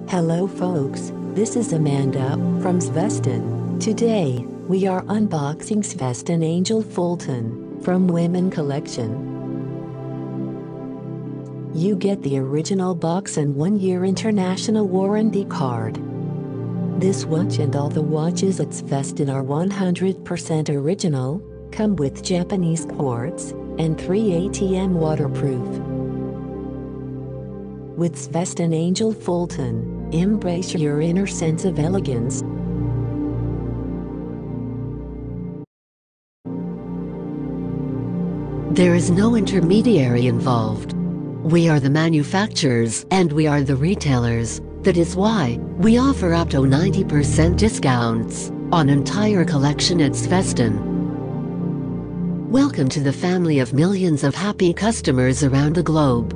Hello folks, this is Amanda from Sveston. Today, we are unboxing Sveston Angel Fulton from Women Collection. You get the original box and 1-year international warranty card. This watch and all the watches at Sveston are 100% original, come with Japanese quartz, and 3 ATM waterproof. With Sveston Angel Fulton, embrace your inner sense of elegance. There is no intermediary involved. We are the manufacturers and we are the retailers. That is why we offer up to 90% discounts on entire collection at Sveston. Welcome to the family of millions of happy customers around the globe.